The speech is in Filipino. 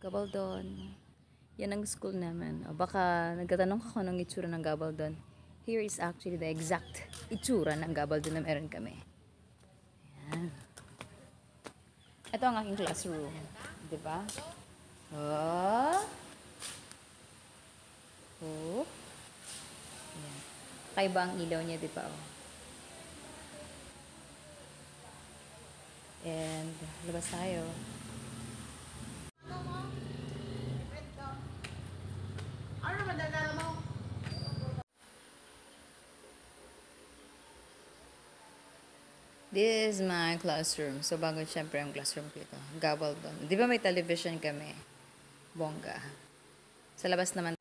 Gabaldon. Yan ang school namin. O baka nagtatanong ka kung anong itsura ng Gabaldon. Here is actually the exact itsura ng Gabaldon na meron kami. Yan. Ito ang aking classroom. Diba? Oh. Oh. Yan. Kaiba ang ilaw niya, diba? Oh. And labas tayo. This is my classroom. So, bago syempre ang classroom ko ito. Gabaldon. Di ba may television kami? Bongga. Sa labas naman